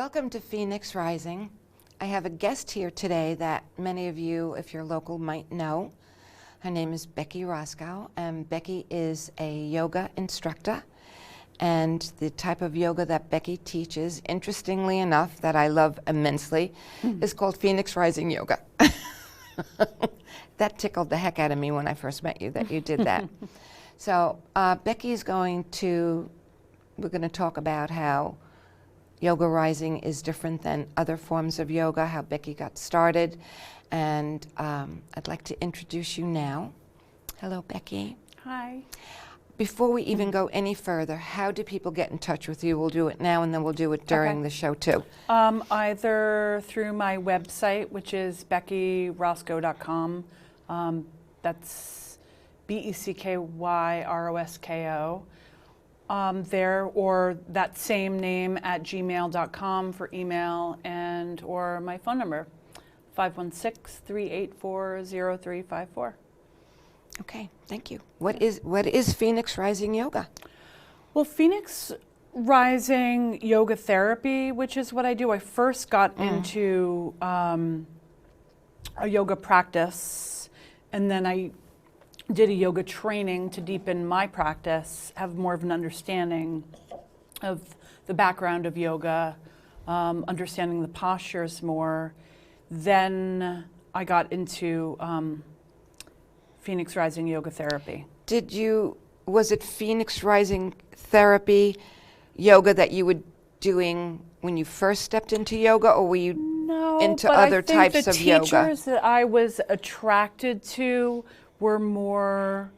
Welcome to Phoenix Rising. I have a guest here today that many of you, if you're local, might know. Her name is Becky Rosko, and Becky is a yoga instructor. And the type of yoga that Becky teaches, interestingly enough, that I love immensely, is called Phoenix Rising Yoga. That tickled the heck out of me when I first met you, that you did that. So Becky's we're going to talk about how Yoga Rising is different than other forms of yoga, how Becky got started. And I'd like to introduce you now. Hello, Becky. Hi. Before we even go any further, how do people get in touch with you? We'll do it now and then we'll do it during the show too. Either through my website, which is beckyrosko.com. That's BECKYROSKO. There, or that same name at gmail.com for email, and or my phone number, 516-384-0354. Okay, thank you. What is Phoenix Rising Yoga? Well, Phoenix Rising Yoga Therapy, which is what I do. I first got into a yoga practice, and then I did a yoga training to deepen my practice, have more of an understanding of the background of yoga, understanding the postures more. Then I got into Phoenix Rising Yoga Therapy. Was it Phoenix Rising Therapy yoga that you were doing when you first stepped into yoga, or were you into other types of yoga? The teachers that I was attracted to were more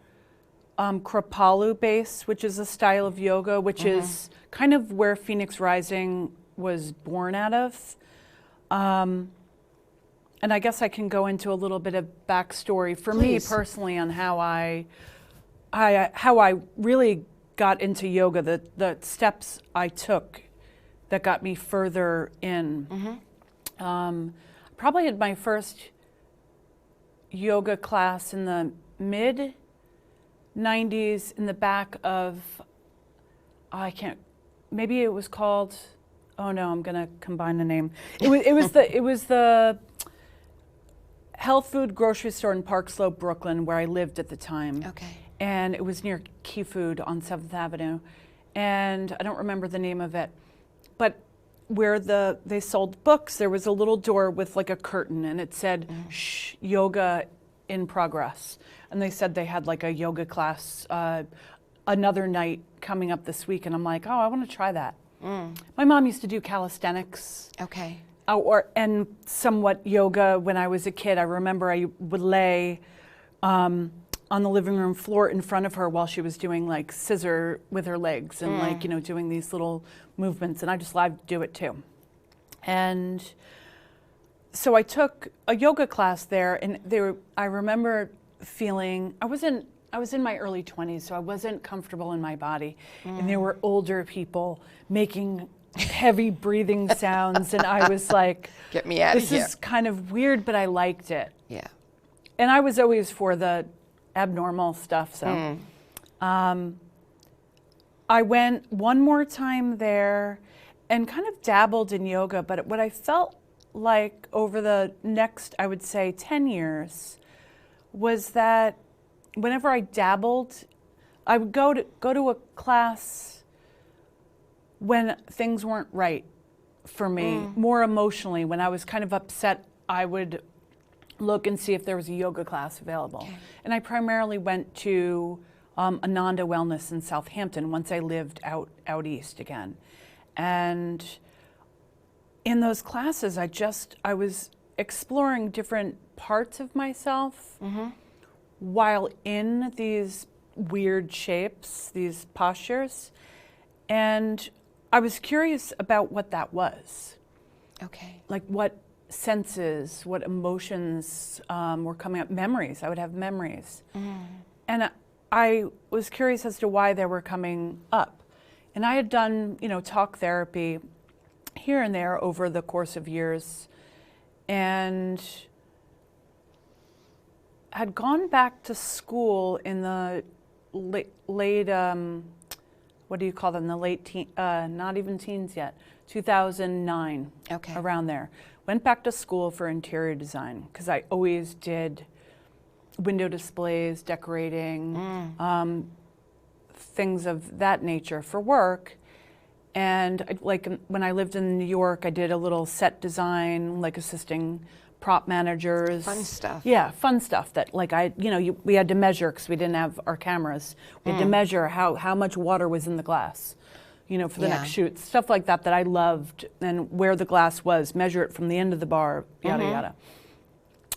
Kripalu based, which is a style of yoga, which is kind of where Phoenix Rising was born out of. And I guess I can go into a little bit of backstory for me personally on how I really got into yoga, the steps I took that got me further in. Probably had my first yoga class in the mid-90s in the back of, maybe it was called, oh no, I'm gonna combine the name. It was the health food grocery store in Park Slope, Brooklyn, where I lived at the time. Okay. And it was near Key Food on 7th Avenue. And I don't remember the name of it, but where they sold books, there was a little door with like a curtain, and it said, "Shh, yoga in progress." And they said they had like a yoga class another night coming up this week, and I'm like, oh, I want to try that. My mom used to do calisthenics. Okay. And somewhat yoga when I was a kid. I remember I would lay on the living room floor in front of her while she was doing like scissor with her legs and like, doing these little movements, and I just loved to do it too. And so I took a yoga class there, and I remember feeling, I was in my early 20s, so I wasn't comfortable in my body. And there were older people making heavy breathing sounds, and I was like, get me out of here. This is kind of weird, but I liked it. Yeah. And I was always for the abnormal stuff, so. I went one more time there and kind of dabbled in yoga, but what I felt like over the next, I would say, 10 years was that whenever I dabbled, I would go to a class when things weren't right for me, more emotionally. When I was kind of upset, I would look and see if there was a yoga class available. Okay. And I primarily went to Ananda Wellness in Southampton once I lived out east again. And in those classes, I was exploring different parts of myself while in these weird shapes, these postures. And I was curious about what that was. Okay. Like what senses, what emotions were coming up, memories. I would have memories. And I was curious as to why they were coming up. And I had done, talk therapy here and there over the course of years, and had gone back to school in the late what do you call them, the late teen, not even teens yet, 2009, Okay. around there. Went back to school for interior design because I always did window displays, decorating, things of that nature for work. And like when I lived in New York, I did a little set design, like assisting prop managers. Fun stuff. Yeah, fun stuff that like we had to measure because we didn't have our cameras. We had to measure how much water was in the glass, for the next shoot. Stuff like that I loved, and where the glass was, measure it from the end of the bar, yada, yada.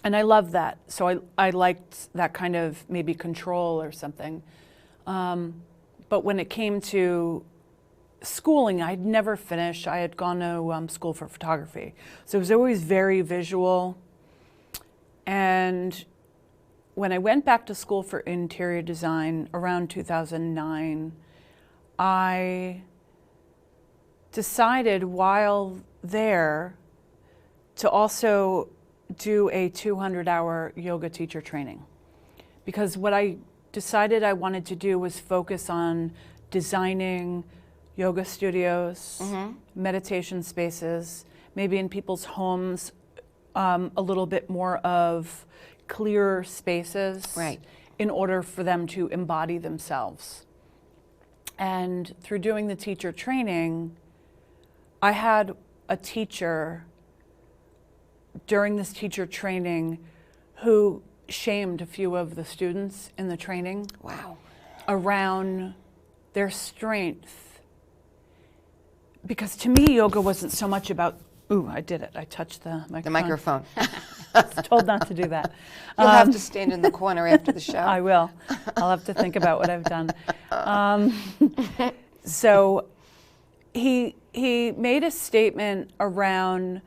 And I loved that. So I liked that kind of maybe control or something. But when it came to schooling, I'd never finished. I had gone to school for photography. So it was always very visual. And when I went back to school for interior design around 2009, I decided while there to also do a 200-hour yoga teacher training. Because what I decided I wanted to do was focus on designing yoga studios, meditation spaces, maybe in people's homes, a little bit more of clearer spaces, right, in order for them to embody themselves. And through doing the teacher training, I had a teacher during this teacher training who shamed a few of the students in the training. Wow. Around their strength. Because to me, yoga wasn't so much about, ooh, I did it. I touched the microphone. The microphone. I was told not to do that. You'll have to stand in the corner after the show. I will. I'll have to think about what I've done. So he made a statement around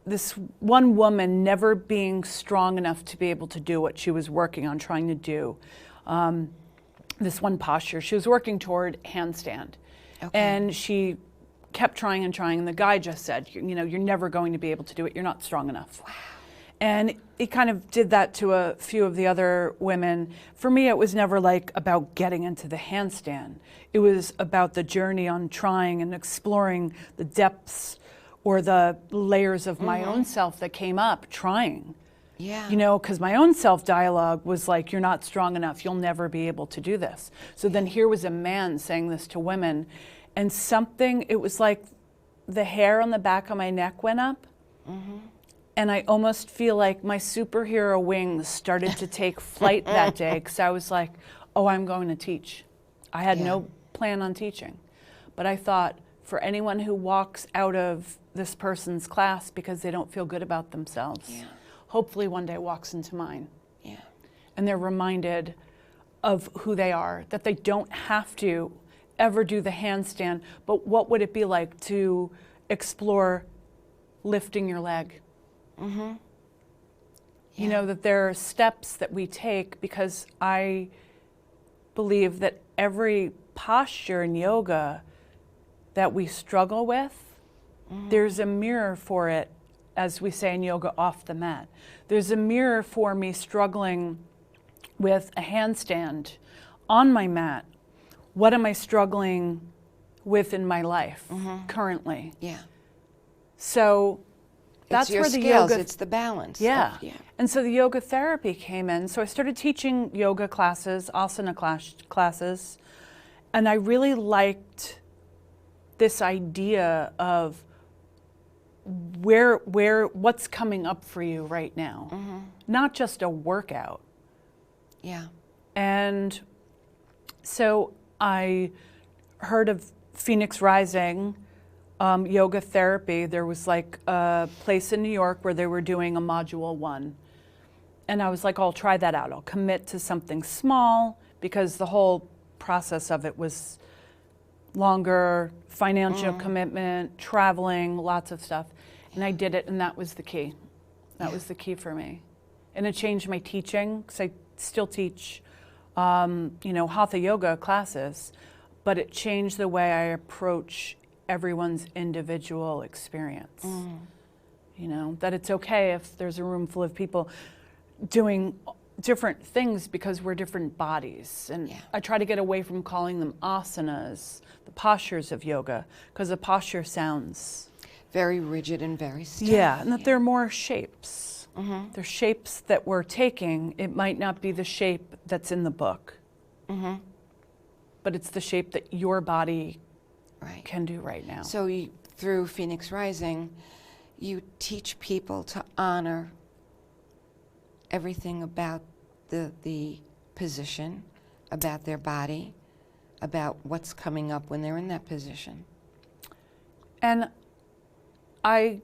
this one woman never being strong enough to be able to do what she was working on trying to do. This one posture. She was working toward handstand. Okay. And she kept trying and trying, and the guy just said, you're never going to be able to do it. You're not strong enough. Wow. And he kind of did that to a few of the other women. For me, it was never like about getting into the handstand. It was about the journey on trying and exploring the depths or the layers of my own self that came up trying. Yeah. Because my own self-dialogue was like, you're not strong enough. You'll never be able to do this. So then here was a man saying this to women. And it was like the hair on the back of my neck went up. And I almost feel like my superhero wings started to take flight that day, because I was like, oh, I'm going to teach. I had no plan on teaching. But I thought, for anyone who walks out of this person's class because they don't feel good about themselves, hopefully one day walks into mine. Yeah. And they're reminded of who they are, that they don't have to ever do the handstand, but what would it be like to explore lifting your leg? That there are steps that we take, because I believe that every posture in yoga that we struggle with, there's a mirror for it, as we say in yoga, off the mat. There's a mirror for me struggling with a handstand on my mat. What am I struggling with in my life currently? Yeah. So that's it's your where the scales, yoga, it's the balance. Yeah. Yeah. And so the yoga therapy came in. So I started teaching yoga classes, asana classes, and I really liked this idea of what's coming up for you right now, not just a workout. Yeah. And so I heard of Phoenix Rising yoga therapy. There was like a place in New York where they were doing a module 1. And I was like, I'll try that out. I'll commit to something small, because the whole process of it was longer, financial commitment, traveling, lots of stuff. And I did it, and that was the key. That was the key for me. And it changed my teaching, because I still teach Hatha yoga classes, but it changed the way I approach everyone's individual experience. That it's okay if there's a room full of people doing different things because we're different bodies. And Yeah. I try to get away from calling them asanas, the postures of yoga, because a posture sounds Very rigid and very stiff. yeah, and that they're more shapes. Mm-hmm. They're shapes that we're taking. It might not be the shape that's in the book, Mm-hmm. but it's the shape that your body Right. can do right now. So through Phoenix Rising, you teach people to honor everything about the position, about their body, about what's coming up when they're in that position. And I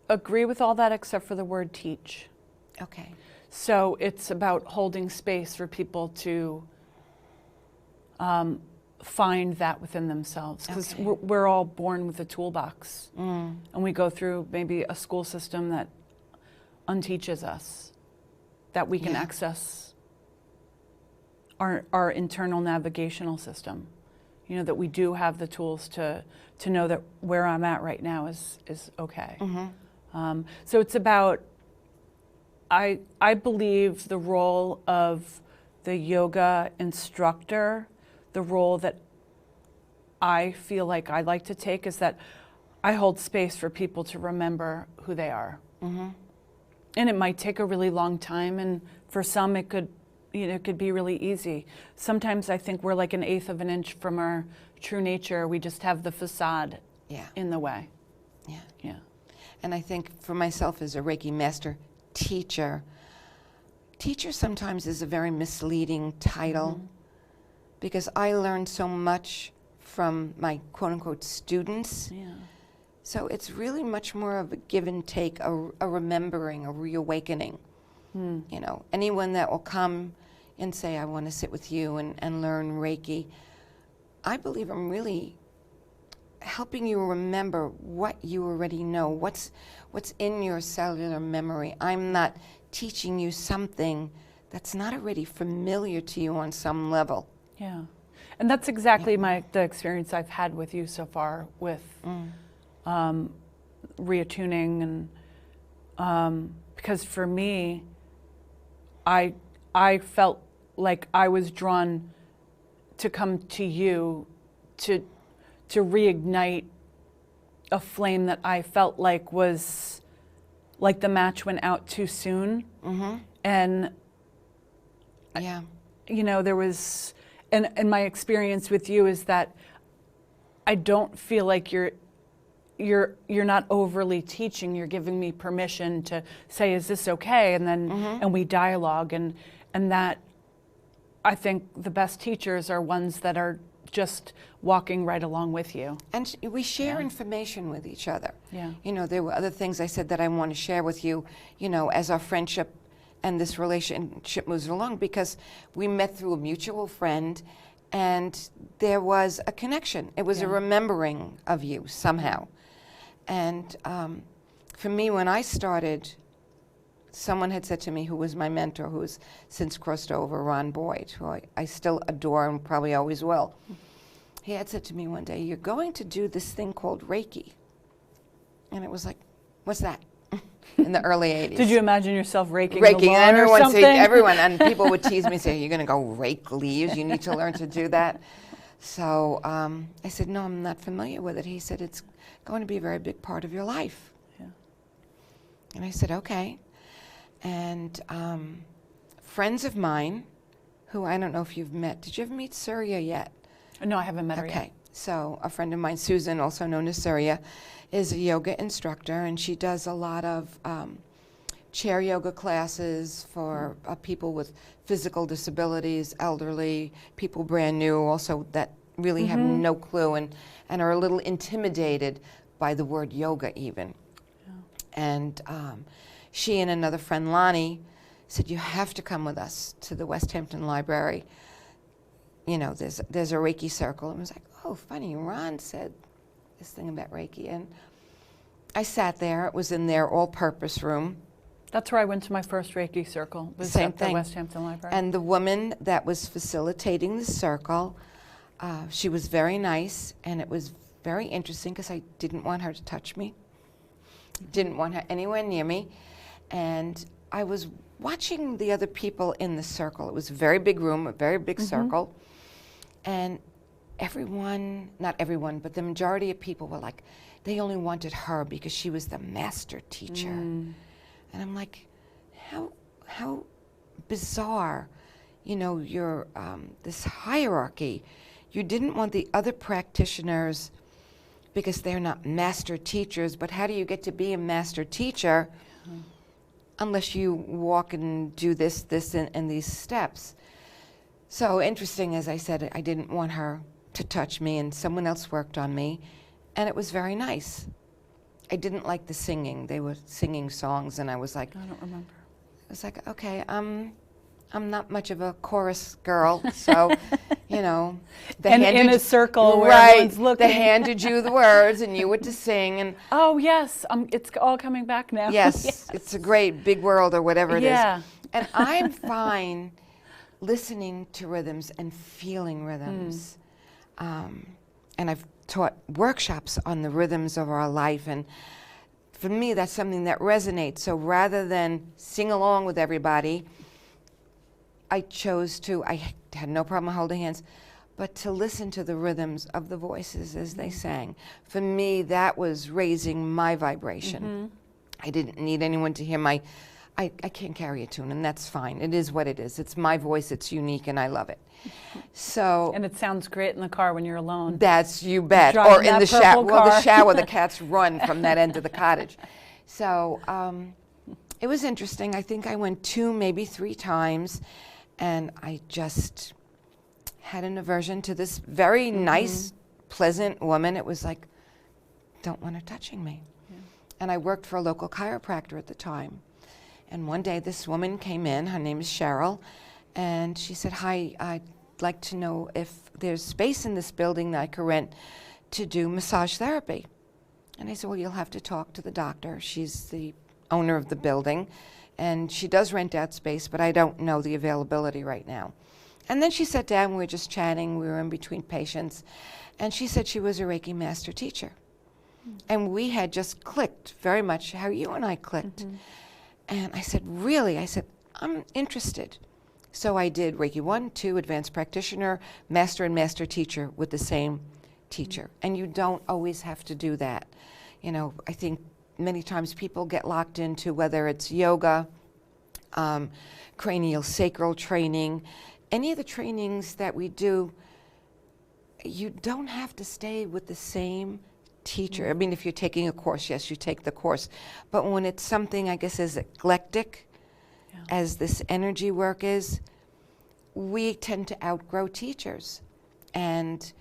agree with all that except for the word teach. Okay. So it's about holding space for people to find that within themselves, because Okay. we're all born with a toolbox, Mm. and we go through maybe a school system that unteaches us that we can Yeah. access our internal navigational system. You know, that we do have the tools to know that where I'm at right now is okay. Mm-hmm. So it's about, I believe the role of the yoga instructor, the role that I feel like I like to take is that I hold space for people to remember who they are. Mm-hmm. And it might take a really long time, and for some it could, it could be really easy. Sometimes I think we're like an eighth of an inch from our true nature. We just have the facade Yeah. in the way. Yeah. Yeah. And I think for myself as a Reiki master teacher sometimes is a very misleading title, Mhm. because I learned so much from my quote-unquote students. Yeah. So it's really much more of a give and take, a remembering, a reawakening. Mm. You know, anyone that will come and say, I want to sit with you and learn Reiki, I believe I'm really helping you remember what you already know, what's in your cellular memory. I'm not teaching you something that's not already familiar to you on some level. Yeah. And that's exactly the experience I've had with you so far with reattuning, and because for me, I felt like I was drawn to come to you to reignite a flame that I felt like was like the match went out too soon. Mm-hmm. And Yeah. there was, and my experience with you is that I don't feel like you're not overly teaching. You're giving me permission to say, is this okay? And then and we dialogue, and that I think the best teachers are ones that are just walking right along with you. And we share information with each other. Yeah. You know, there were other things I said that I want to share with you, as our friendship and this relationship moves along, because we met through a mutual friend, and there was a connection. It was a remembering of you somehow. And for me, when I started, someone had said to me, who was my mentor, who has since crossed over, Ron Boyd, who I still adore and probably always will. He had said to me one day, you're going to do this thing called Reiki. And it was like, what's that? In the early 80s. Did you imagine yourself raking Reiki, the lawn and or something? and people would tease me and say, you're going to go rake leaves, you need to learn to do that. So I said, no, I'm not familiar with it. He said, it's going to be a very big part of your life. Yeah. And I said, okay. And friends of mine, who I don't know if you've met, did you ever meet Surya yet? No, I haven't met her yet. Okay, so a friend of mine, Susan, also known as Surya, is a yoga instructor, and she does a lot of chair yoga classes for people with physical disabilities, elderly, people brand new, also that really have no clue and are a little intimidated by the word yoga even. Yeah. And she and another friend, Lonnie, said, you have to come with us to the West Hampton Library. There's a Reiki circle. And I was like, oh, funny, Ron said this thing about Reiki. And I sat there. It was in their all-purpose room. That's where I went to my first Reiki circle. Was Same at the thing. West Hampton Library. And the woman that was facilitating the circle, she was very nice, and it was very interesting because I didn't want her to touch me. Didn't want her anywhere near me. And I was watching the other people in the circle. It was a very big room, a very big circle, and everyone, not everyone, but the majority of people were like, they only wanted her because she was the master teacher. And I'm like, how bizarre, you know, your this hierarchy. You didn't want the other practitioners because they're not master teachers, but how do you get to be a master teacher unless you walk and do this, and these steps? So interesting, as I said, I didn't want her to touch me, and someone else worked on me, and it was very nice. I didn't like the singing. They were singing songs, and I was like, I don't remember. I was like, okay, I'm not much of a chorus girl, so, you know. And in a circle where everyone's looking. They handed you the words, and you were to sing, and oh yes, it's all coming back now. yes, it's a great big world, or whatever it is. Yeah. And I'm fine listening to rhythms and feeling rhythms. And I've taught workshops on the rhythms of our life, and for me, that's something that resonates. So rather than sing along with everybody, I chose to, I had no problem holding hands, but to listen to the rhythms of the voices as they sang. For me, that was raising my vibration. I didn't need anyone to hear my, I can't carry a tune, and that's fine. It is what it is. It's my voice, it's unique, and I love it. So, and it sounds great in the car when you're alone. That's, you bet. Driving Or in that the shower. purple Well, the car. shower, the cats run from that end of the cottage. So it was interesting. I think I went 2, maybe 3 times, and I just had an aversion to this very nice, pleasant woman. It was like, don't want her touching me. And I worked for a local chiropractor at the time. And one day this woman came in, her name is Cheryl, and she said, hi, I'd like to know if there's space in this building that I could rent to do massage therapy. And I said, well, you'll have to talk to the doctor. She's the owner of the building, and she does rent out space, but I don't know the availability right now. And then she sat down, we were just chatting, we were in between patients, and she said she was a Reiki master teacher. And we had just clicked very much how you and I clicked. And I said, really? I said, I'm interested. So I did Reiki 1, 2, advanced practitioner, master and master teacher with the same teacher. And you don't always have to do that. You know, I think many times people get locked into whether it's yoga, cranial sacral training, any of the trainings that we do, you don't have to stay with the same teacher. I mean, if you're taking a course, yes, you take the course. But when it's something, I guess, as eclectic as this energy work is, we tend to outgrow teachers. And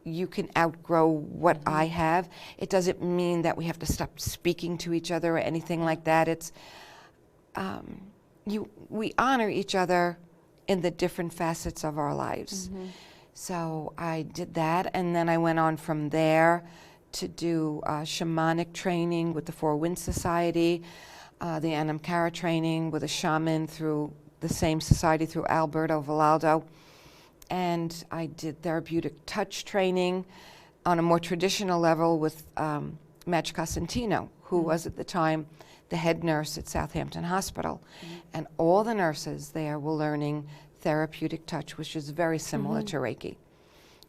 you can outgrow what I have. It doesn't mean that we have to stop speaking to each other or anything like that. It's, we honor each other in the different facets of our lives. So I did that, and then I went on from there to do shamanic training with the Four Winds Society, the Anamkara training with a shaman through the same society through Alberto Vallaldo. And I did therapeutic touch training on a more traditional level with Madge Cosentino, who was at the time the head nurse at Southampton Hospital. And all the nurses there were learning therapeutic touch, which is very similar to Reiki.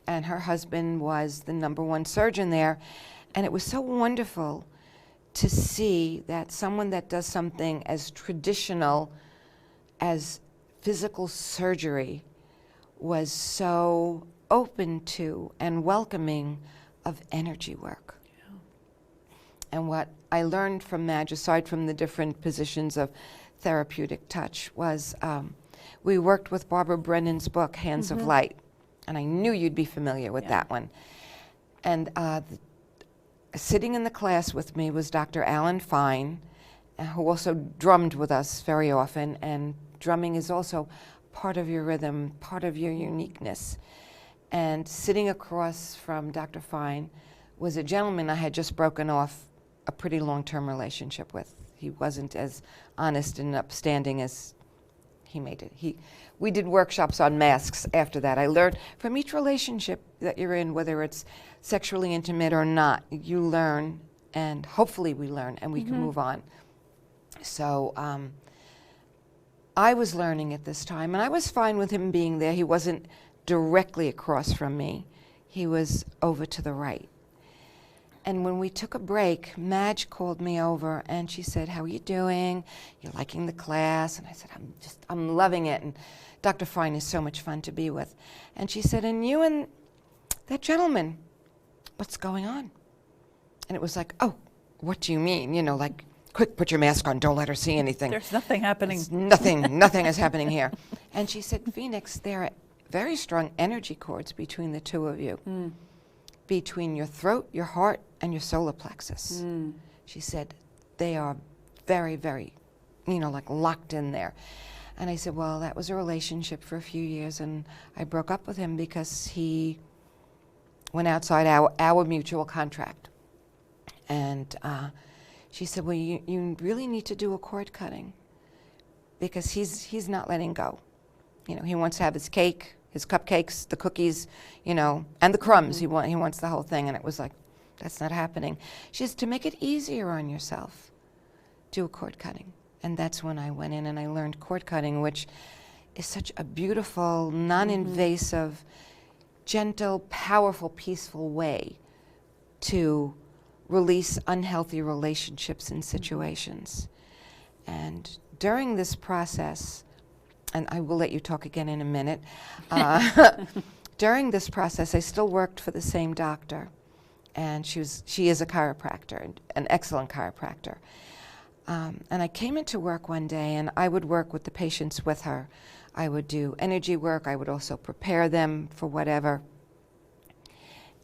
And her husband was the #1 surgeon there. And it was so wonderful to see that someone that does something as traditional as physical surgery was so open to and welcoming of energy work. And what I learned from Madge, aside from the different positions of therapeutic touch, was we worked with Barbara Brennan's book, Hands of Light. And I knew you'd be familiar with that one. And sitting in the class with me was Dr. Alan Fine, who also drummed with us very often. And drumming is also part of your rhythm, part of your uniqueness. And sitting across from Dr. Fine was a gentleman I had just broken off a pretty long-term relationship with. He wasn't as honest and upstanding as he made it. We did workshops on masks after that. I learned from each relationship that you're in, whether it's sexually intimate or not, you learn, and hopefully we learn, and we can move on. So I was learning at this time, and I was fine with him being there. He wasn't directly across from me. He was over to the right. And when we took a break, Madge called me over and she said, "How are you doing? You liking the class?" And I said, I'm loving it. And Dr. Fine is so much fun to be with. And she said, "And you and that gentleman, what's going on?" And it was like, "Oh, what do you mean?" You know, like, "Quick, put your mask on, don't let her see anything." There's nothing happening. Nothing is happening here. And she said, "Phoenix, there are very strong energy cords between the two of you, between your throat, your heart, and your solar plexus." She said, "They are very, very, like locked in there." And I said, "Well, that was a relationship for a few years, and I broke up with him because he went outside our mutual contract." And she said, "Well, you really need to do a cord cutting because he's not letting go. He wants to have his cake, his cupcakes, the cookies, and the crumbs. He wants the whole thing." And it was like, that's not happening. She says, "To make it easier on yourself, do a cord cutting." And that's when I went in and I learned cord cutting, which is such a beautiful, non-invasive, gentle, powerful, peaceful way to release unhealthy relationships and situations. And during this process, and I will let you talk again in a minute, during this process I still worked for the same doctor, and she is a chiropractor, an excellent chiropractor. And I came into work one day and I would work with the patients with her. I would do energy work, I would also prepare them for whatever.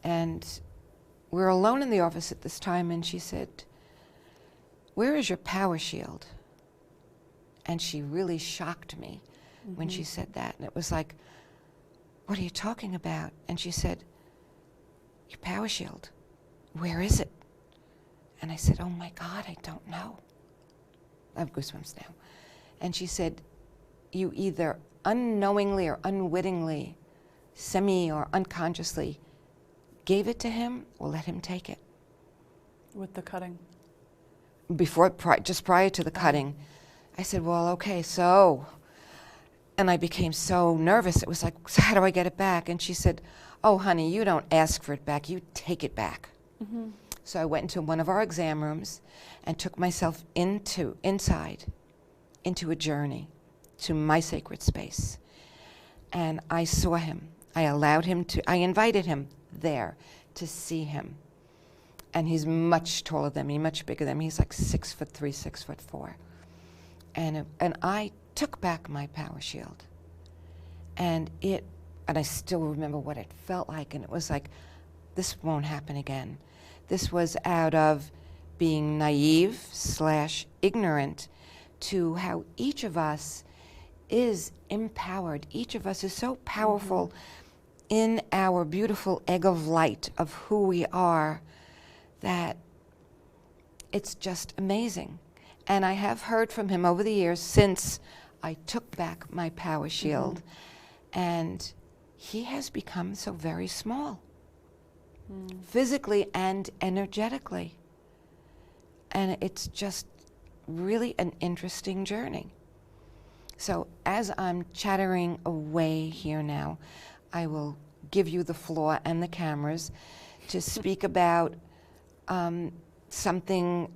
And we were alone in the office at this time, and she said, "Where is your power shield?" And she really shocked me when she said that. And it was like, "What are you talking about?" And she said, "Your power shield, where is it?" And I said, "Oh my God, I don't know." I have goosebumps now. And she said, "You either unknowingly or unwittingly, semi or unconsciously, gave it to him or let him take it." With the cutting? Just prior to the cutting. I said, "Well, okay, so," and I became so nervous. It was like, "So how do I get it back?" And she said, "Oh, honey, you don't ask for it back, you take it back." So I went into one of our exam rooms and took myself inside into a journey to my sacred space. And I saw him. I invited him there to see him. And he's much taller than me, much bigger than me. He's like 6'3", 6'4". And I took back my power shield. And I still remember what it felt like. And it was like, this won't happen again. This was out of being naive / ignorant to how each of us is empowered. Each of us is so powerful in our beautiful egg of light of who we are that it's just amazing. And I have heard from him over the years since I took back my power shield, and he has become so very small, physically and energetically. And it's just really an interesting journey. So as I'm chattering away here now, I will give you the floor and the cameras to speak about something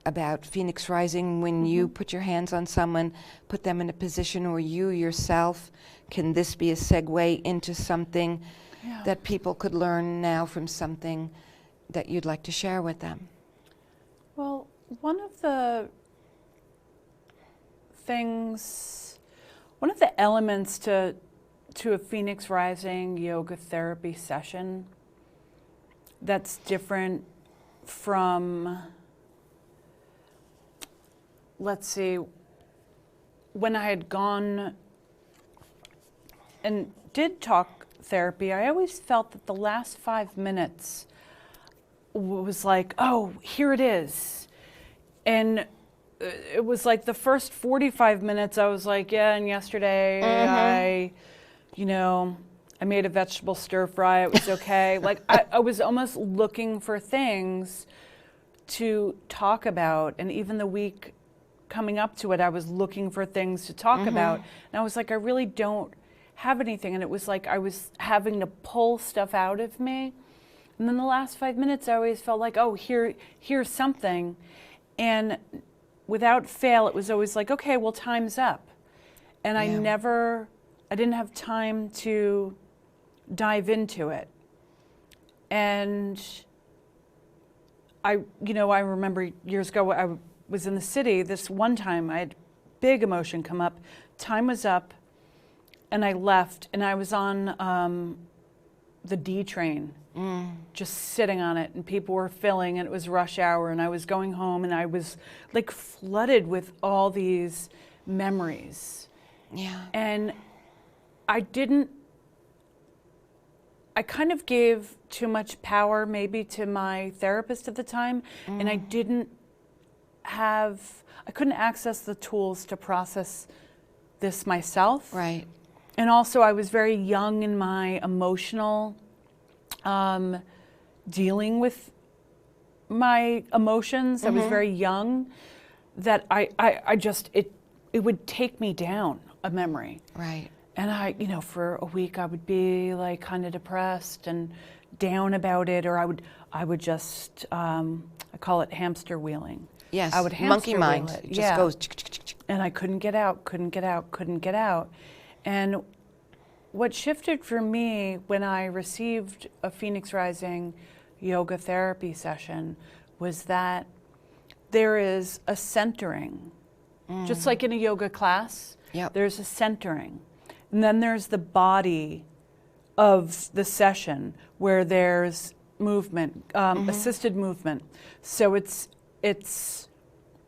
about Phoenix Rising. When you put your hands on someone, put them in a position, or you yourself, can this be a segue into something that people could learn now from something that you'd like to share with them? Well, one of the elements to a Phoenix Rising yoga therapy session that's different from, let's see, when I had gone and did talk therapy, I always felt that the last 5 minutes was like, oh, here it is. And it was like the first 45 minutes I was like, yeah, and yesterday I made a vegetable stir fry, it was okay. Like I was almost looking for things to talk about. And even the week coming up to it, I was looking for things to talk about. And I was like, I really don't have anything. And it was like I was having to pull stuff out of me. And then the last 5 minutes, I always felt like, oh, here's something. And without fail, it was always like, okay, well, time's up. And I didn't have time to dive into it. And I remember years ago, I was in the city. This one time, I had big emotion come up. Time was up, and I left, and I was on the D train, just sitting on it, and people were filling, and it was rush hour, and I was going home, and I was like flooded with all these memories. Yeah. And I kind of gave too much power maybe to my therapist at the time, and I couldn't access the tools to process this myself. Right. And also I was very young in my emotional dealing with my emotions. I was very young, that it would take me down a memory. Right. And for a week I would be like kind of depressed and down about it, or I would just, I call it hamster wheeling. Yes, I would monkey hamster mind wheel it. just goes. And I couldn't get out. And what shifted for me when I received a Phoenix Rising yoga therapy session was that there is a centering. Just like in a yoga class, there's a centering. And then there's the body of the session where there's movement, assisted movement. So it's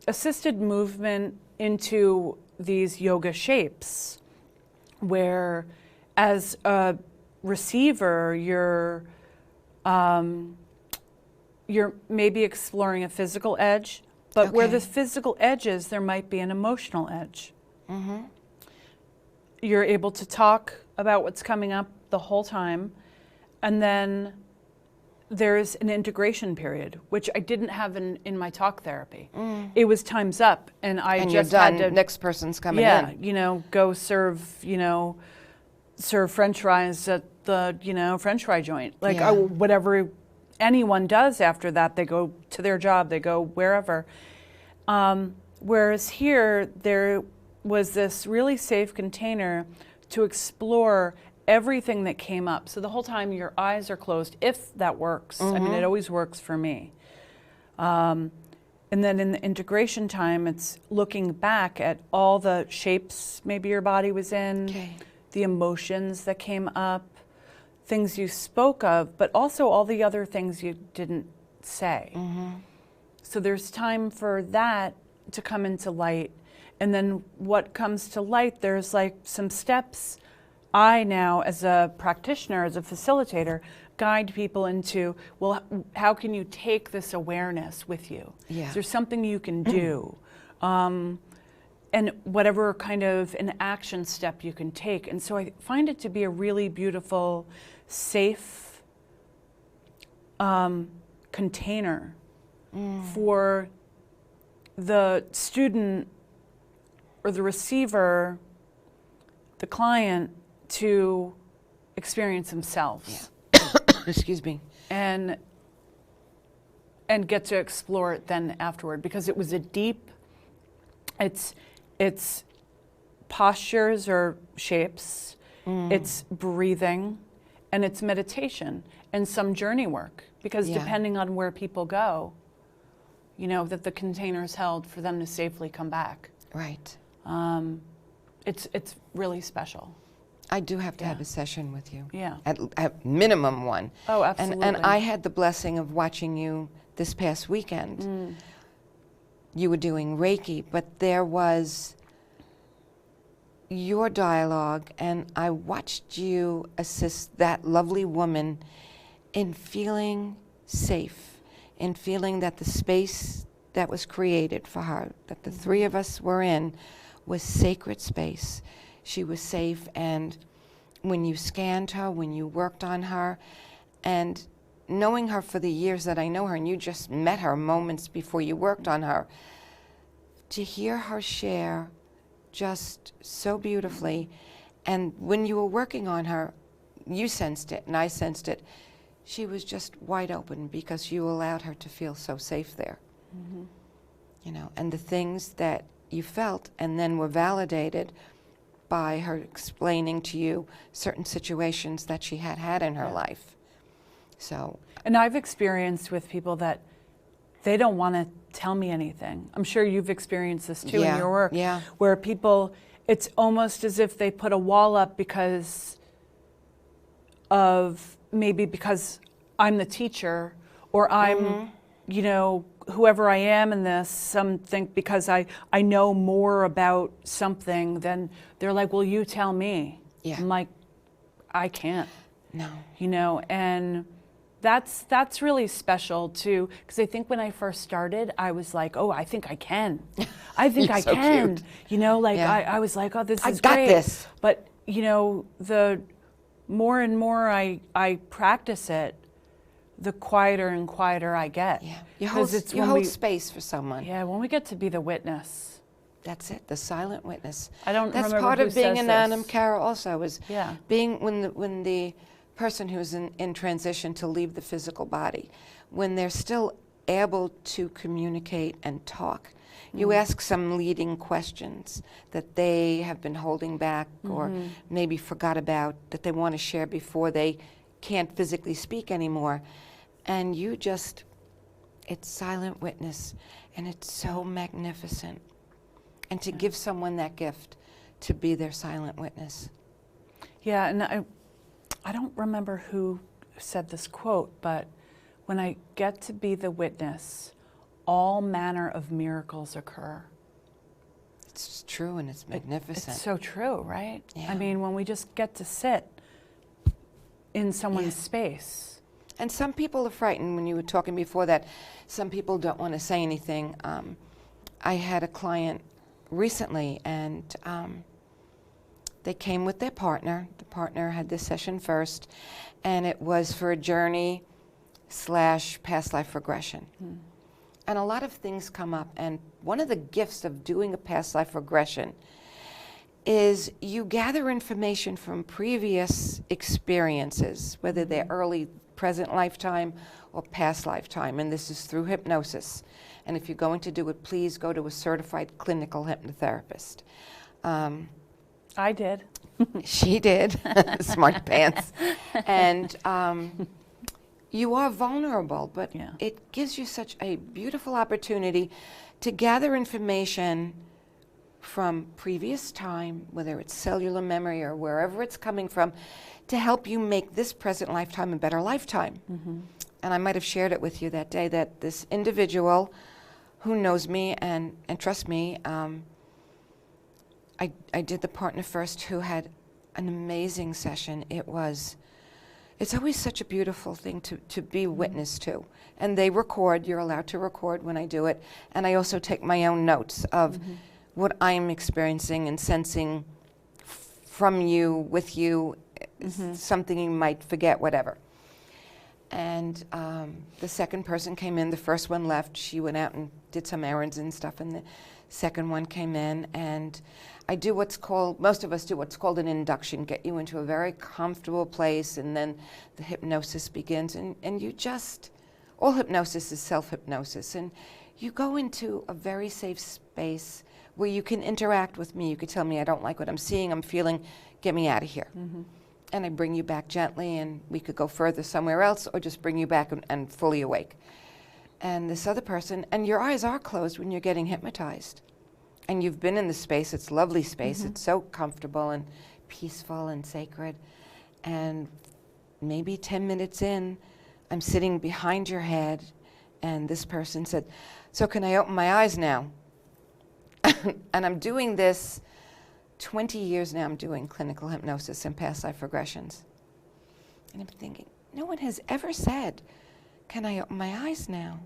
assisted movement into these yoga shapes where as a receiver, you're maybe exploring a physical edge, but where the physical edge is, there might be an emotional edge. You're able to talk about what's coming up the whole time, and then there's an integration period, which I didn't have in my talk therapy. It was time's up, and I just had to. Next person's coming in. Go serve French fries at the French fry joint, whatever anyone does after that. They go to their job, they go wherever. Whereas here, there was this really safe container to explore everything that came up. So the whole time your eyes are closed, if that works. I mean, it always works for me. And then in the integration time, it's looking back at all the shapes maybe your body was in, the emotions that came up, things you spoke of, but also all the other things you didn't say. So there's time for that to come into light. And then what comes to light, there's like some steps I now, as a practitioner, as a facilitator, guide people into, well, how can you take this awareness with you? Is there something you can do? And whatever kind of an action step you can take. And so I find it to be a really beautiful, safe container for the student or the receiver, the client, to experience themselves. Excuse me. And get to explore it then afterward, because it was a deep, it's postures or shapes, it's breathing, and it's meditation, and some journey work, because depending on where people go, that the container is held for them to safely come back. Right. It's really special. I do have to have a session with you. Yeah. At minimum one. Oh, absolutely. And I had the blessing of watching you this past weekend. You were doing Reiki, but there was your dialogue, and I watched you assist that lovely woman in feeling safe, in feeling that the space that was created for her, that the three of us were in, was sacred space. She was safe, and when you scanned her, when you worked on her, and knowing her for the years that I know her, and you just met her moments before you worked on her, to hear her share just so beautifully. And when you were working on her, you sensed it and I sensed it. She was just wide open because you allowed her to feel so safe there. You know, and the things that you felt and then were validated by her explaining to you certain situations that she had had in her life. So, and I've experienced with people that they don't want to tell me anything. I'm sure you've experienced this too in your work, where people, it's almost as if they put a wall up because of, maybe because I'm the teacher, or I'm, you know, whoever I am in this, some think because I know more about something, then they're like, well, you tell me. I'm like, I can't. No. You know, and that's really special too, because I think when I first started, I was like, oh, I think I can. I think I so can. Cute. You know, like I was like, oh, this is I got great. this. But, you know, the more and more I practice it, the quieter and quieter I get. Yeah. You hold space for someone. Yeah, when we get to be the witness. That's it, the silent witness. That's remember part of being an Annam Cara also, is Yeah. being when the person who's in transition to leave the physical body, when they're still able to communicate and talk, you ask some leading questions that they have been holding back or maybe forgot about, that they want to share before they can't physically speak anymore. And you just, it's silent witness, and it's so magnificent. And to give someone that gift, to be their silent witness. Yeah, and I don't remember who said this quote, but when I get to be the witness, all manner of miracles occur. It's true, and it's magnificent. It's so true, right? Yeah. I mean, when we just get to sit in someone's space. And some people are frightened. When you were talking before that, some people don't want to say anything. I had a client recently, and they came with their partner. The partner had this session first, and it was for a journey / past life regression. And a lot of things come up, and one of the gifts of doing a past life regression is you gather information from previous experiences, whether they're early present lifetime or past lifetime, and this is through hypnosis. And if you're going to do it, please go to a certified clinical hypnotherapist. I did. She did, smart pants. And you are vulnerable, but it gives you such a beautiful opportunity to gather information from previous time, whether it's cellular memory or wherever it's coming from, to help you make this present lifetime a better lifetime. And I might have shared it with you that day, that this individual who knows me and trusts me, I did the partner first, who had an amazing session. It's always such a beautiful thing to be witness to. And they record, you're allowed to record when I do it. And I also take my own notes of what I'm experiencing and sensing from you, with you, something you might forget, whatever. And the second person came in, the first one left, she went out and did some errands and stuff, and the second one came in, and I do what's called, most of us do what's called an induction, get you into a very comfortable place, and then the hypnosis begins, and you just, all hypnosis is self-hypnosis, and you go into a very safe space where you can interact with me. You could tell me, I don't like what I'm seeing, I'm feeling, get me out of here. And I bring you back gently, and we could go further somewhere else, or just bring you back and fully awake. And this other person, and your eyes are closed when you're getting hypnotized. And you've been in the space, it's lovely space, it's so comfortable and peaceful and sacred. And maybe 10 minutes in, I'm sitting behind your head, and this person said, so can I open my eyes now? And I'm doing this 20 years now. I'm doing clinical hypnosis and past life regressions. And I'm thinking, no one has ever said, can I open my eyes now?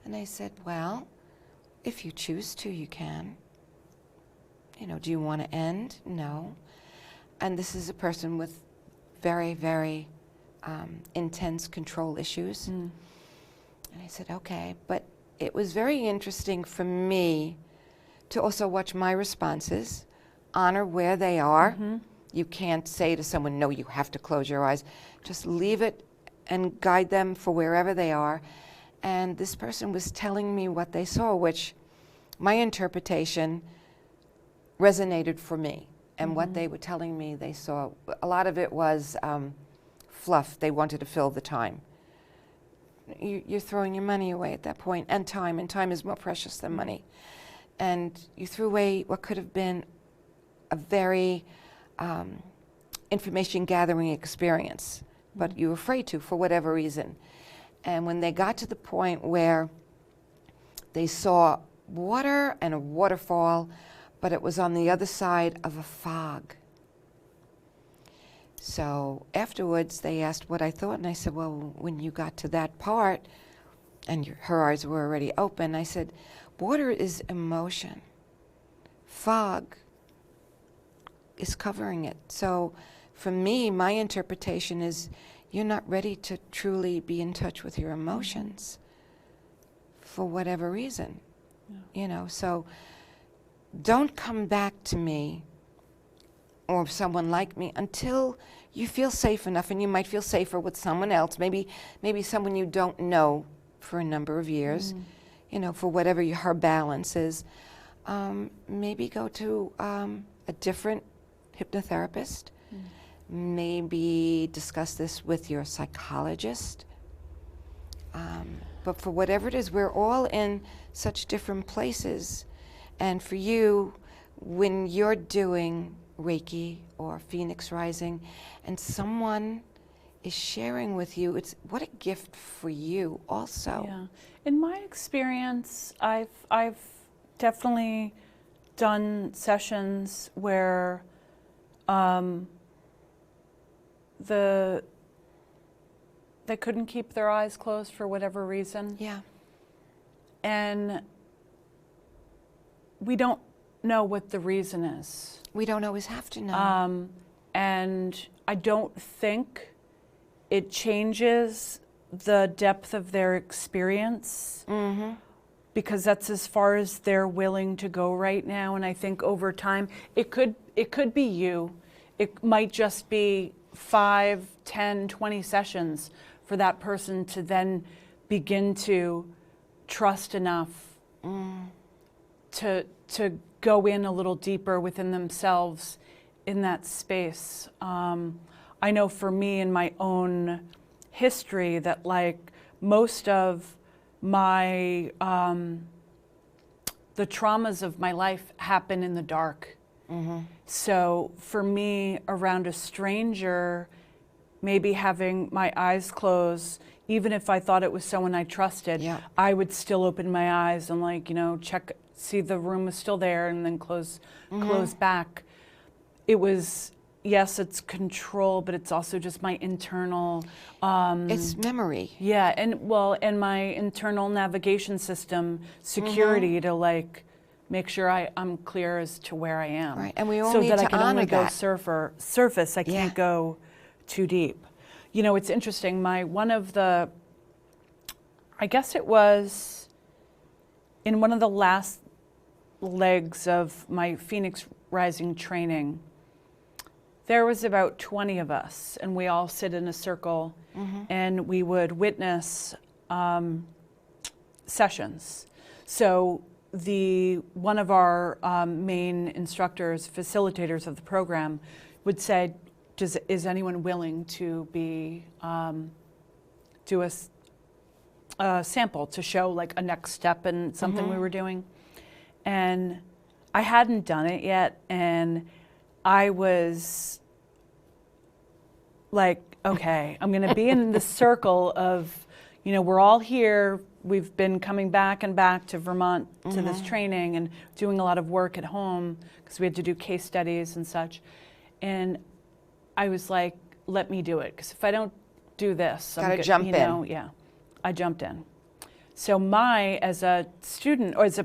And I said, well, if you choose to, you can. You know, do you want to end? No. And this is a person with very, very intense control issues. And I said, okay. But it was very interesting for me to also watch my responses, honor where they are. You can't say to someone, no, you have to close your eyes. Just leave it and guide them for wherever they are. And this person was telling me what they saw, which my interpretation resonated for me. And what they were telling me they saw, a lot of it was fluff. They wanted to fill the time. You're throwing your money away at that point, and time is more precious than money. And you threw away what could have been a very information gathering experience, but you were afraid to for whatever reason. And when they got to the point where they saw water and a waterfall, but it was on the other side of a fog. So afterwards they asked what I thought, and I said, well, when you got to that part, and her eyes were already open, I said, water is emotion. Fog is covering it. So for me, my interpretation is you're not ready to truly be in touch with your emotions for whatever reason. You know, so don't come back to me or someone like me until you feel safe enough, and you might feel safer with someone else, maybe someone you don't know for a number of years, you know, for whatever her balance is. Maybe go to a different hypnotherapist. Maybe discuss this with your psychologist. But for whatever it is, we're all in such different places. And for you, when you're doing Reiki or Phoenix Rising, and someone is sharing with you, it's what a gift for you also. Yeah. In my experience, I've definitely done sessions where they couldn't keep their eyes closed for whatever reason. Yeah. And we don't know what the reason is. We don't always have to know. And I don't think it changes the depth of their experience, because that's as far as they're willing to go right now. And I think over time, it could be you. It might just be 5, 10, 20 sessions for that person to then begin to trust enough to go in a little deeper within themselves in that space. I know for me in my own history that like most of my, the traumas of my life happen in the dark. So for me, around a stranger, maybe having my eyes closed, even if I thought it was someone I trusted, I would still open my eyes and like, you know, check, see the room was still there, and then close back. It was, yes, it's control, but it's also just my internal... it's memory. Yeah, and my internal navigation system, security to like, make sure I'm clear as to where I am. Right, and we all so need that to I can honor only go that. surface. I can't go too deep. You know, it's interesting. One of the, I guess it was in one of the last legs of my Phoenix Rising training, there was about 20 of us, and we all sit in a circle, and we would witness sessions. So one of our main instructors, facilitators of the program, would say, is anyone willing to be do a sample to show like a next step in something we were doing? And I hadn't done it yet, and I was like, okay, I'm going to be in the circle of, you know, we're all here. We've been coming back and back to Vermont to this training and doing a lot of work at home because we had to do case studies and such. And I was like, let me do it, because if I don't do this, I'm gotta jump in. Yeah, I jumped in. So as a student, or as a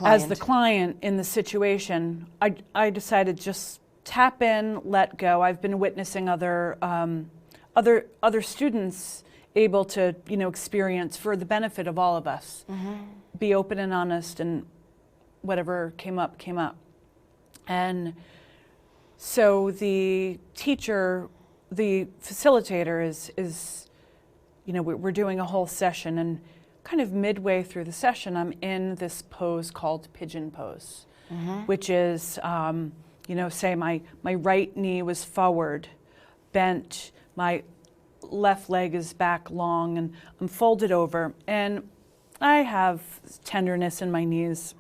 as the client in the situation, I decided just tap in, let go. I've been witnessing other students able to, you know, experience for the benefit of all of us. be open and honest, and whatever came up, came up. And so the teacher, the facilitator is we're doing a whole session, and kind of midway through the session, I'm in this pose called pigeon pose, which is, say my right knee was forward, bent, my left leg is back long, and I'm folded over. And I have tenderness in my knees,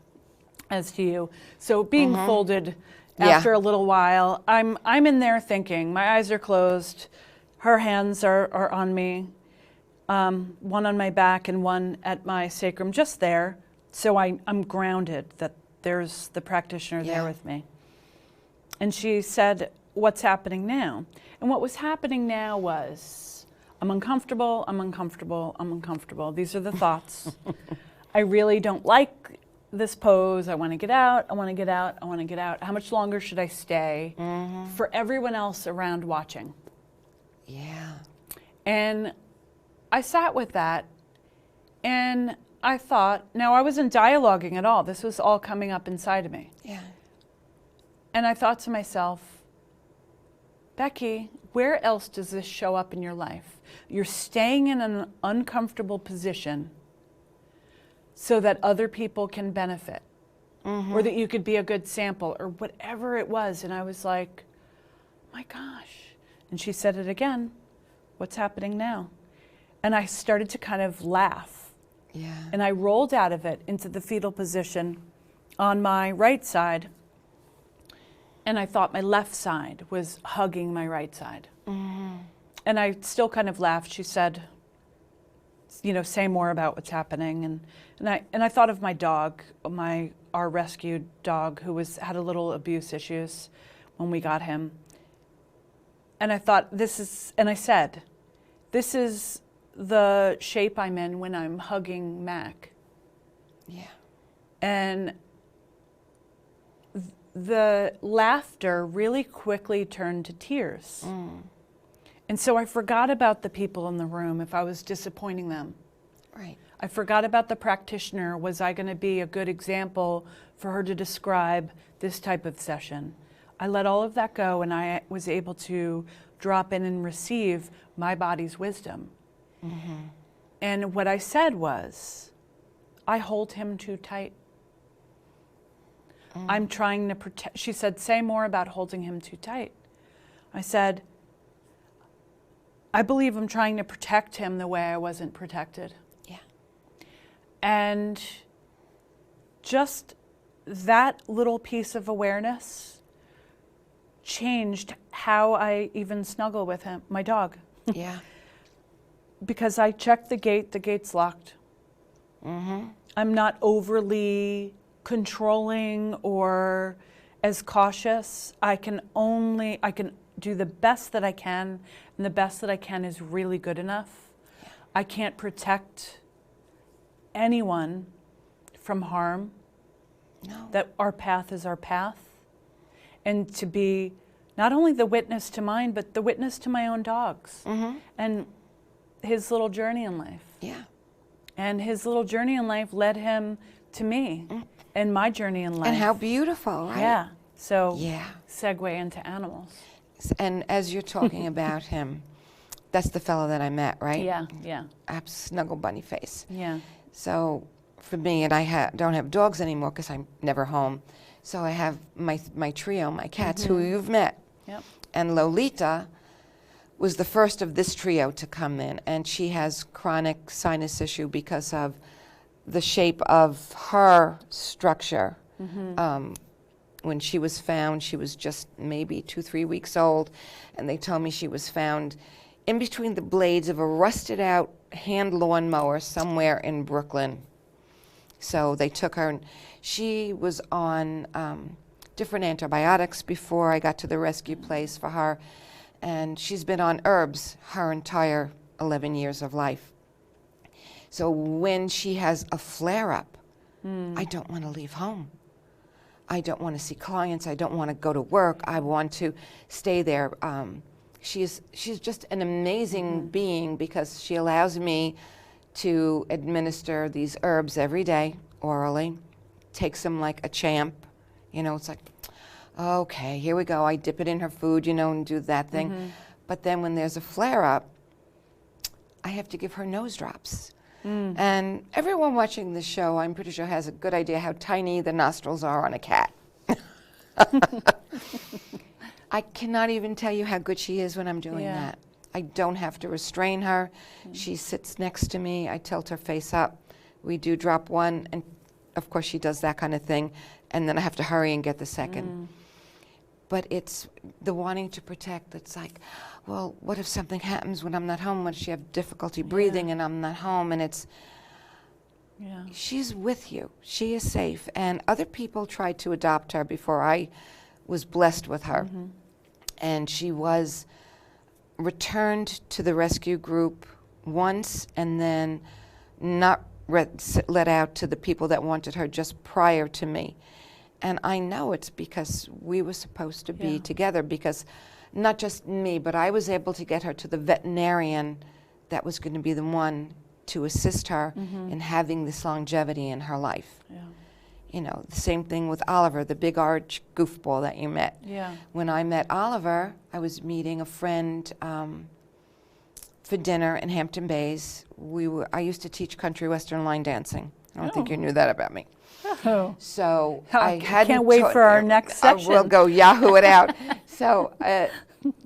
as do you. So being folded after a little while, I'm in there thinking, my eyes are closed, her hands are on me, one on my back and one at my sacrum, just there. So I'm grounded that there's the practitioner there with me. And she said, "What's happening now?" And what was happening now was, I'm uncomfortable, I'm uncomfortable, I'm uncomfortable. These are the thoughts. I really don't like this pose. I want to get out, I want to get out, I want to get out. How much longer should I stay? For everyone else around watching. Yeah. And I sat with that, and I thought, now I wasn't dialoguing at all. This was all coming up inside of me. Yeah. And I thought to myself, Becky, where else does this show up in your life? You're staying in an uncomfortable position so that other people can benefit, or that you could be a good sample, or whatever it was. And I was like, my gosh. And she said it again, "What's happening now?" And I started to kind of laugh. Yeah. And I rolled out of it into the fetal position on my right side. And I thought my left side was hugging my right side. And I still kind of laughed. She said, say more about what's happening. And I thought of my dog, our rescued dog, who had a little abuse issues when we got him. And I thought, I said, this is the shape I'm in when I'm hugging Mac. Yeah. And the laughter really quickly turned to tears. And so I forgot about the people in the room if I was disappointing them. Right. I forgot about the practitioner. Was I going to be a good example for her to describe this type of session? I let all of that go, and I was able to drop in and receive my body's wisdom. And what I said was, I hold him too tight. I'm trying to protect. She said, "Say more about holding him too tight." I said, I believe I'm trying to protect him the way I wasn't protected. Yeah. And just that little piece of awareness changed how I even snuggle with him, my dog. Yeah. Because I checked the gate's locked. I'm not overly controlling or as cautious. I can do the best that I can, and the best that I can is really good enough. Yeah. I can't protect anyone from harm. No. That our path is our path. And to be not only the witness to mine, but the witness to my own dogs. And his little journey in life. Yeah. And his little journey in life led him to me and my journey in life. And how beautiful, right? Yeah. So yeah. Segue into animals. And as you're talking about him, that's the fellow that I met, right? Yeah, yeah. Snuggle bunny face. Yeah. So for me, and I don't have dogs anymore because I'm never home. So I have my trio, my cats, who you've met. Yep. And Lolita was the first of this trio to come in, and she has chronic sinus issue because of the shape of her structure. When she was found, she was just maybe 2-3 weeks old, and they told me she was found in between the blades of a rusted out hand lawnmower somewhere in Brooklyn. So they took her, and she was on different antibiotics before I got to the rescue place for her, and she's been on herbs her entire 11 years of life. So when she has a flare-up, I don't want to leave home. I don't want to see clients. I don't want to go to work. I want to stay there. She's just an amazing being because she allows me to administer these herbs every day orally, takes him like a champ. You know, it's like, okay, here we go. I dip it in her food, you know, and do that thing. But then when there's a flare-up, I have to give her nose drops. And everyone watching this show, I'm pretty sure, has a good idea how tiny the nostrils are on a cat. I cannot even tell you how good she is when I'm doing that. I don't have to restrain her. She sits next to me. I tilt her face up. We do drop one, and of course she does that kind of thing, and then I have to hurry and get the second. But it's the wanting to protect that's like, well, what if something happens when I'm not home? What if she have difficulty breathing and I'm not home? And it's, she's with you. She is safe. And other people tried to adopt her before I was blessed with her. And she was returned to the rescue group once and then not let out to the people that wanted her just prior to me. And I know it's because we were supposed to be together, because not just me, but I was able to get her to the veterinarian that was going to be the one to assist her in having this longevity in her life. You know, the same thing with Oliver, the big arch goofball that you met. When I met Oliver, I was meeting a friend for dinner in Hampton Bays. I used to teach country western line dancing. I don't think you knew that about me. So I can't wait for our next session. We'll go Yahoo it out. So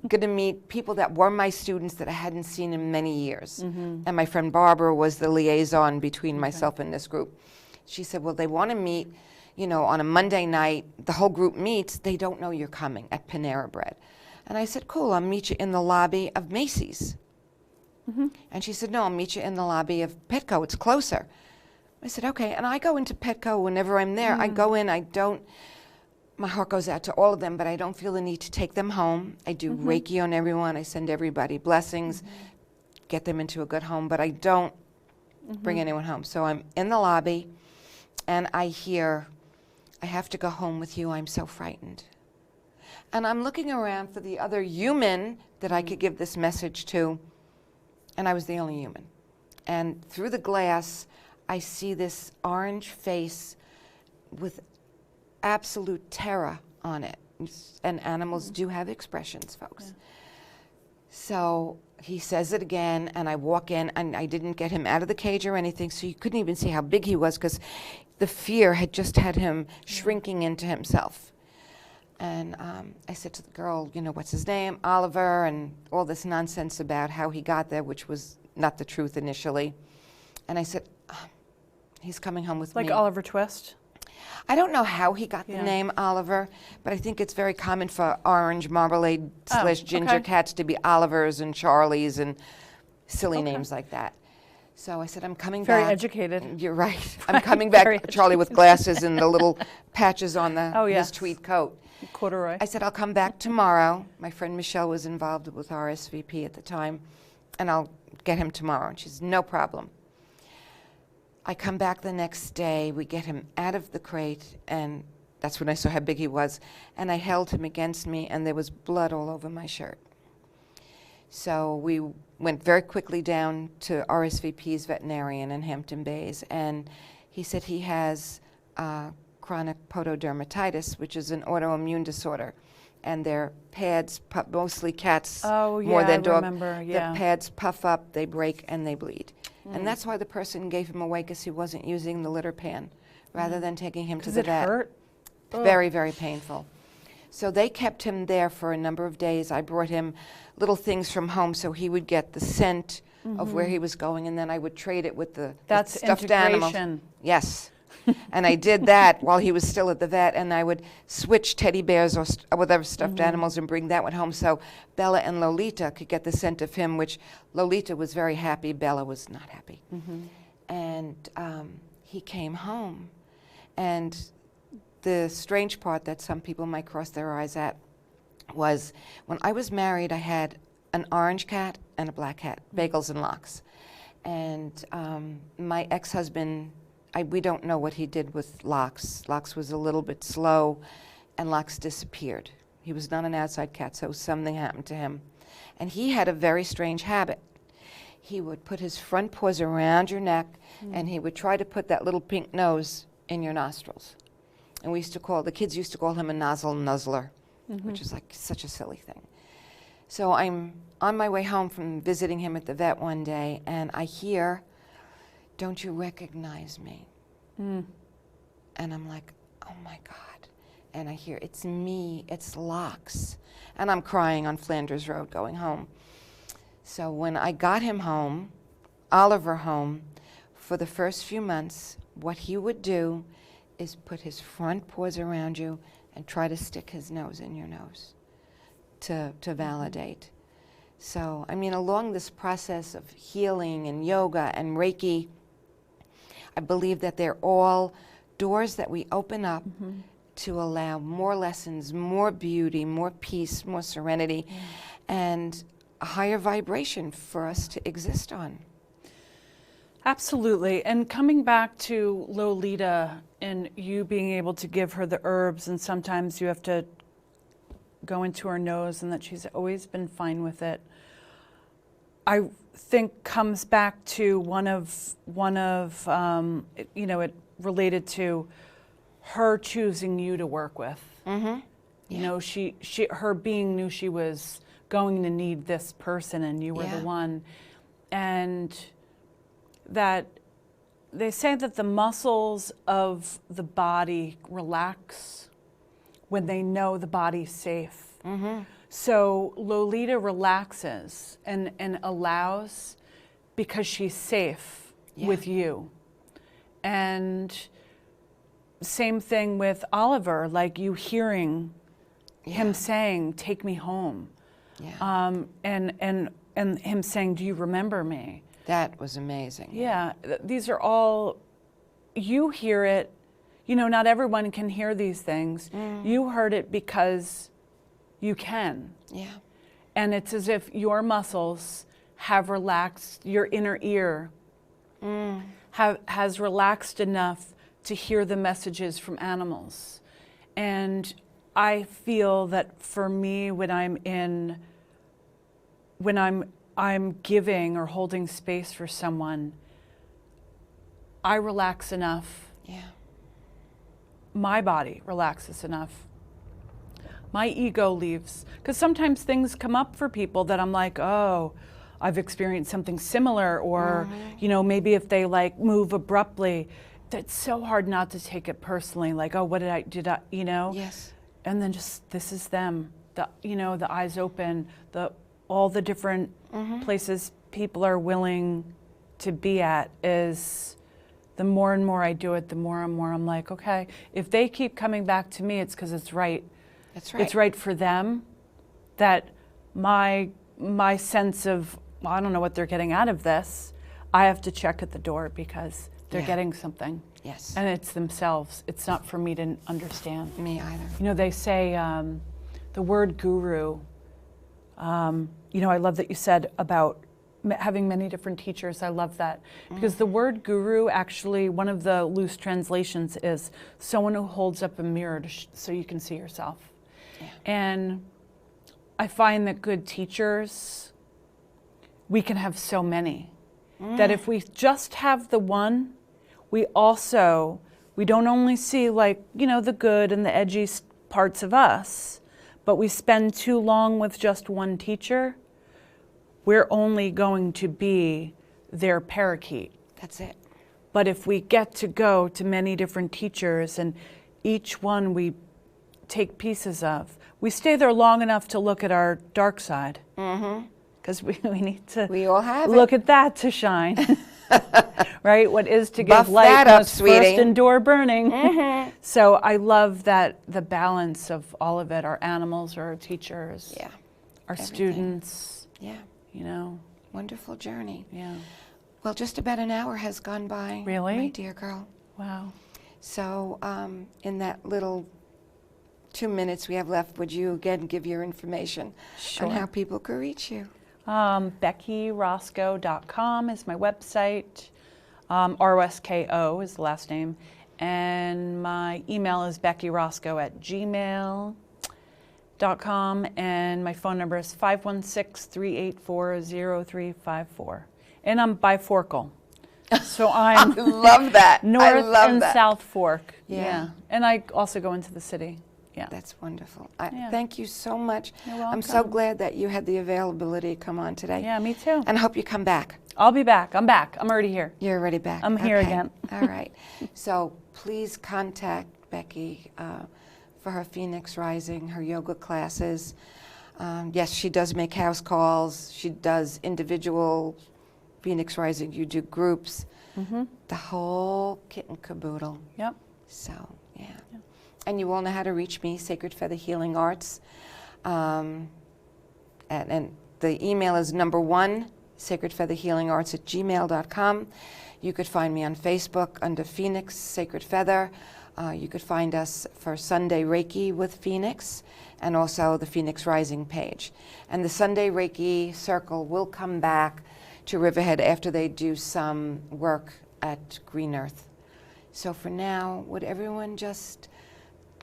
going to meet people that were my students that I hadn't seen in many years. And my friend Barbara was the liaison between myself and this group. She said, well, they want to meet, you know, on a Monday night. The whole group meets. They don't know you're coming at Panera Bread. And I said, cool, I'll meet you in the lobby of Macy's. And she said, no, I'll meet you in the lobby of Petco. It's closer. I said, okay. And I go into Petco whenever I'm there. I go in, my heart goes out to all of them, but I don't feel the need to take them home. I do Reiki on everyone. I send everybody blessings, get them into a good home, but I don't bring anyone home. So I'm in the lobby, and I hear, I have to go home with you. I'm so frightened. And I'm looking around for the other human that I could give this message to, and I was the only human. And through the glass, I see this orange face with absolute terror on it. And animals do have expressions, folks. So he says it again, and I walk in, and I didn't get him out of the cage or anything, so you couldn't even see how big he was, because the fear had just had him shrinking into himself. And I said to the girl, you know, what's his name? Oliver, and all this nonsense about how he got there, which was not the truth initially. And I said, he's coming home with me. Like Oliver Twist? I don't know how he got the name Oliver, but I think it's very common for orange marmalade / ginger cats to be Olivers and Charlies and silly names like that. So I said, I'm coming back. Very educated. You're right. I'm coming back, Charlie with glasses and the little patches on his tweed coat. Corduroy. I said, I'll come back tomorrow. My friend Michelle was involved with RSVP at the time, and I'll get him tomorrow. And she said, no problem. I come back the next day. We get him out of the crate, and that's when I saw how big he was. And I held him against me, and there was blood all over my shirt. So we went very quickly down to RSVP's veterinarian in Hampton Bays, and he said he has chronic pododermatitis, which is an autoimmune disorder. And their pads, mostly cats more than dogs, the pads puff up, they break, and they bleed. And that's why the person gave him away, because he wasn't using the litter pan, rather than taking him to the vet. Because it hurt? Very, very painful. So they kept him there for a number of days. I brought him little things from home so he would get the scent of where he was going, and then I would trade it with the stuffed animals. Yes. And I did that while he was still at the vet, and I would switch teddy bears or whatever stuffed animals and bring that one home so Bella and Lolita could get the scent of him, which Lolita was very happy, Bella was not happy. And he came home. And the strange part that some people might cross their eyes at was when I was married, I had an orange cat and a black cat, Bagels and Locks. And my ex-husband, we don't know what he did with Locks. Locks was a little bit slow, and Locks disappeared. He was not an outside cat, so something happened to him. And he had a very strange habit. he would put his front paws around your neck, and he would try to put that little pink nose in your nostrils. And the kids used to call him a nozzle nuzzler, which is like such a silly thing. So I'm on my way home from visiting him at the vet one day, and I hear, "Don't you recognize me?" And I'm like, oh my God. And I hear, "It's me, it's Locks." And I'm crying on Flanders Road going home. So when I got him home, Oliver home, for the first few months, what he would do is put his front paws around you and try to stick his nose in your nose to validate. So, I mean, along this process of healing and yoga and Reiki, I believe that they're all doors that we open up to allow more lessons, more beauty, more peace, more serenity, and a higher vibration for us to exist on. Absolutely. And coming back to Lolita and you being able to give her the herbs, and sometimes you have to go into her nose, and that she's always been fine with it, I think comes back to one of you know, it related to her choosing you to work with. You know, her being knew she was going to need this person, and you were the one. And that they say that the muscles of the body relax when they know the body's safe. So Lolita relaxes and allows because she's safe with you. And same thing with Oliver, like you hearing him saying, "Take me home." And him saying, "Do you remember me?" That was amazing. These are all, you hear it, you know, not everyone can hear these things. You heard it because you can. And it's as if your muscles have relaxed, your inner ear has relaxed enough to hear the messages from animals. And I feel that for me, when I'm giving or holding space for someone, I relax enough. My body relaxes enough. My ego leaves. Because sometimes things come up for people that I'm like, oh, I've experienced something similar, or, you know, maybe if they like move abruptly, it's so hard not to take it personally. Like, oh, what did I, you know? And then just, this is them. You know, the eyes open, all the different places people are willing to be at is, the more and more I do it, the more and more I'm like, okay, if they keep coming back to me, it's because it's right. It's right for them. That my sense of, well, I don't know what they're getting out of this, I have to check at the door because they're getting something. And it's themselves. It's not for me to understand. Me either. You know, they say the word guru, you know, I love that you said about having many different teachers. I love that. Because the word guru, actually, one of the loose translations is someone who holds up a mirror so you can see yourself. And I find that good teachers, we can have so many. That if we just have the one, we don't only see, like, you know, the good and the edgy parts of us, but we spend too long with just one teacher, we're only going to be their parakeet. That's it. But if we get to go to many different teachers and each one we take pieces of, we stay there long enough to look at our dark side. Because we need to look at that to shine. Right? What is to give light must first endure burning. So I love that, the balance of all of it, our animals, our teachers, our students. You know. Wonderful journey. Well, just about an hour has gone by. Really? My dear girl. Wow. So in that little 2 minutes we have left, would you again give your information on how people could reach you? BeckyRosko.com is my website. Rosko is the last name. And my email is BeckyRosko@gmail.com. And my phone number is 516-384-0354. And I'm biforcal. So I'm I love that. North I love and that. South Fork. Yeah. And I also go into the city. Yeah. That's wonderful. Yeah. Thank you so much. You're I'm so welcome. glad that you had the availability to come on today. Yeah, me too. And I hope you come back. I'll be back. I'm back. I'm already here. You're already back. I'm here Okay. again. All right. So please contact Becky for her Phoenix Rising, her yoga classes. Yes, she does make house calls. She does individual Phoenix Rising. You do groups. The whole kit and caboodle. Yep. So, yeah. And you all know how to reach me, Sacred Feather Healing Arts. And the email is #1, sacredfeatherhealingarts@gmail.com. You could find me on Facebook under Phoenix Sacred Feather. You could find us for Sunday Reiki with Phoenix, and also the Phoenix Rising page. And the Sunday Reiki Circle will come back to Riverhead after they do some work at Green Earth. So for now, would everyone just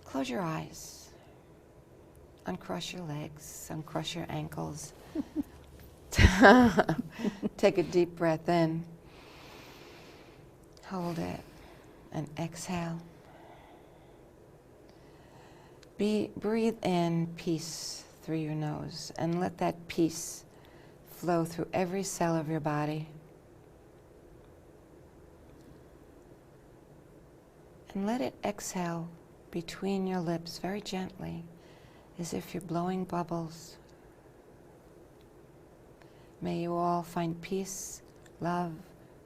close your eyes, uncross your legs, uncross your ankles. Take a deep breath in, hold it, and exhale. Breathe in peace through your nose, and let that peace flow through every cell of your body. And let it exhale between your lips very gently, as if you're blowing bubbles. May you all find peace, love,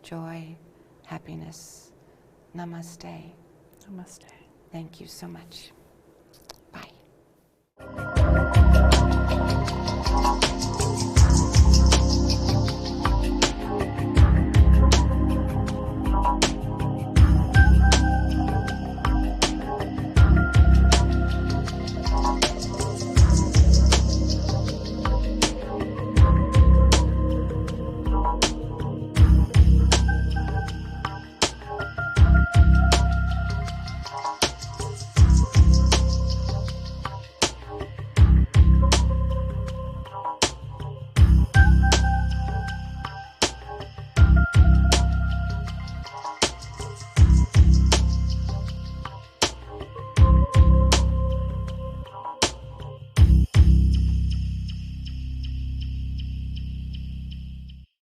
joy, happiness. Namaste. Namaste. Thank you so much.